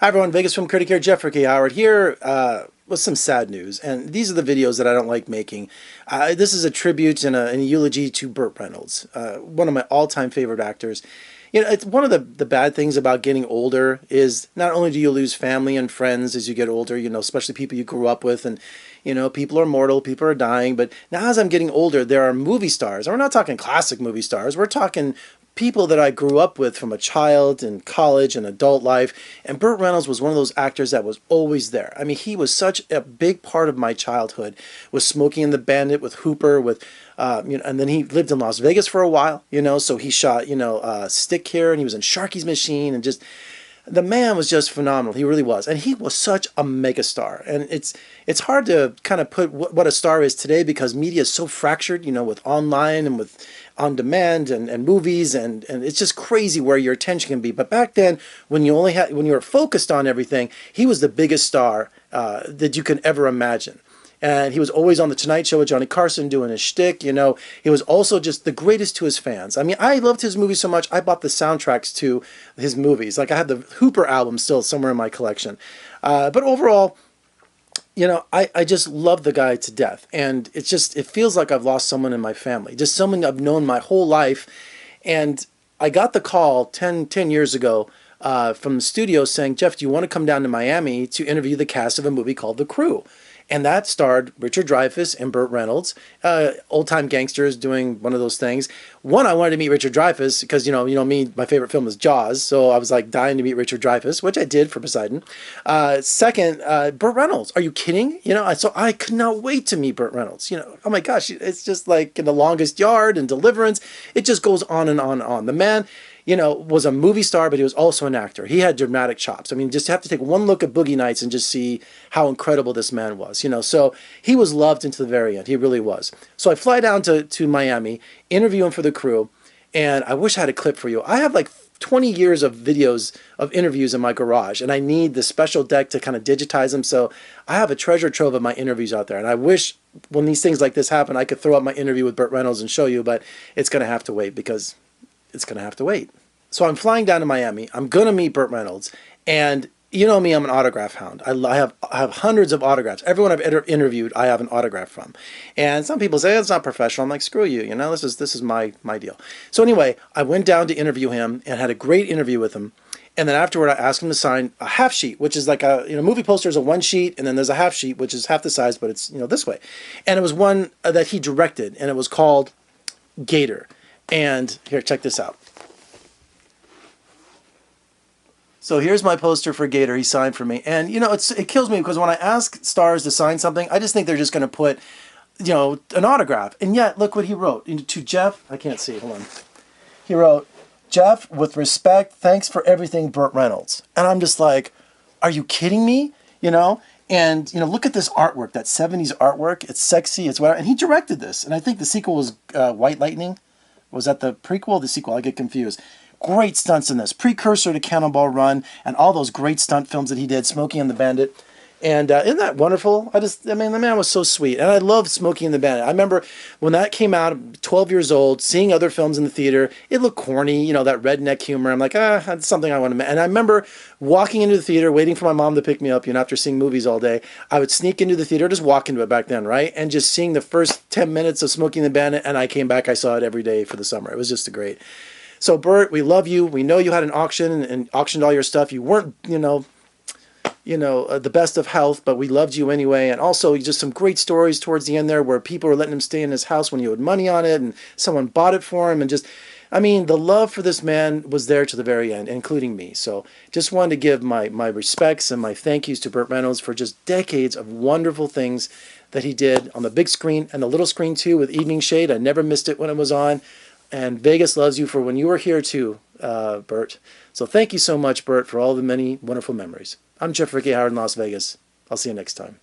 Hi everyone, Vegas Film Critic here, Jeff Ricky Howard here with some sad news. And these are the videos that I don't like making. This is a tribute and a eulogy to Burt Reynolds, one of my all-time favorite actors. You know, it's one of the bad things about getting older is not only do you lose family and friends as you get older, you know, especially people you grew up with, and you know, people are mortal, people are dying, but now as I'm getting older, there are movie stars. And we're not talking classic movie stars, we're talking people that I grew up with from a child and college and adult life. And Burt Reynolds was one of those actors that was always there. I mean, he was such a big part of my childhood, with Smokey and the Bandit, with Hooper, with you know, and then he lived in Las Vegas for a while, you know, so he shot, you know, Stick here, and he was in Sharky's Machine, and just the man was just phenomenal. He really was. And he was such a megastar. And it's hard to kind of put what a star is today, because media is so fractured, you know, with online and with on demand and movies, and it's just crazy where your attention can be. But back then, when you were focused on everything, he was the biggest star that you can ever imagine. And he was always on The Tonight Show with Johnny Carson doing his shtick, you know. He was also just the greatest to his fans. I mean, I loved his movies so much, I bought the soundtracks to his movies. Like, I have the Hooper album still somewhere in my collection. But overall, you know, I just love the guy to death. And it feels like I've lost someone in my family. Just someone I've known my whole life. And I got the call 10 years ago from the studio saying, Jeff, do you want to come down to Miami to interview the cast of a movie called The Crew? And that starred Richard Dreyfuss and Burt Reynolds, old-time gangsters doing one of those things. One, I wanted to meet Richard Dreyfuss because, you know me, my favorite film is Jaws, so I was like dying to meet Richard Dreyfuss, which I did for Poseidon. Second, Burt Reynolds. Are you kidding? You know, so I could not wait to meet Burt Reynolds. You know, oh my gosh, it's just like in The Longest Yard and Deliverance. It just goes on and on and on. The man, you know, was a movie star, but he was also an actor. He had dramatic chops. I mean, just have to take one look at Boogie Nights and just see how incredible this man was, you know. So he was loved into the very end. He really was. So I fly down to Miami, interview him for The Crew, and I wish I had a clip for you. I have like 20 years of videos of interviews in my garage, and I need the special deck to kind of digitize them. So I have a treasure trove of my interviews out there, and I wish when these things like this happen, I could throw up my interview with Burt Reynolds and show you, but it's going to have to wait, because it's going to have to wait. So I'm flying down to Miami. I'm going to meet Burt Reynolds. And you know me, I'm an autograph hound. I have hundreds of autographs. Everyone I've ever interviewed, I have an autograph from. And some people say, it's not professional. I'm like, screw you. You know, this is my deal. So anyway, I went down to interview him and had a great interview with him. And then afterward, I asked him to sign a half sheet, which is like a, you know, movie poster is a one sheet, and then there's a half sheet, which is half the size, but it's, you know, this way. And it was one that he directed, and it was called Gator. And here, check this out. So here's my poster for Gator. He signed for me. And, you know, it kills me, because when I ask stars to sign something, I just think they're just going to put, you know, an autograph. And yet, look what he wrote. To Jeff, I can't see, hold on. He wrote, Jeff, with respect, thanks for everything, Burt Reynolds. And I'm just like, are you kidding me? You know? And, you know, look at this artwork, that 70s artwork. It's sexy, it's whatever. And he directed this. And I think the sequel was White Lightning. Was that the prequel or the sequel? I get confused. Great stunts in this. Precursor to Cannonball Run and all those great stunt films that he did, Smokey and the Bandit. And isn't that wonderful? I mean, the man was so sweet. And I loved Smokey and the Bandit. I remember when that came out, 12 years old, seeing other films in the theater. It looked corny, you know, that redneck humor. I'm like, that's something I want to make. And I remember walking into the theater, waiting for my mom to pick me up, you know, after seeing movies all day. I would sneak into the theater, just walk into it back then, right? And just seeing the first 10 minutes of Smokey and the Bandit, and I came back, I saw it every day for the summer. It was just great. So Burt, we love you. We know you had an auction and auctioned all your stuff. You weren't, you know, the best of health, but we loved you anyway. And also just some great stories towards the end there, where people were letting him stay in his house when he owed money on it, and someone bought it for him. And just, I mean, the love for this man was there to the very end, including me. So just wanted to give my respects and my thank yous to Burt Reynolds for just decades of wonderful things that he did on the big screen and the little screen too, with Evening Shade. I never missed it when it was on. And Vegas loves you for when you were here too, Burt. So thank you so much, Burt, for all the many wonderful memories. I'm Jeff Ricky Howard in Las Vegas. I'll see you next time.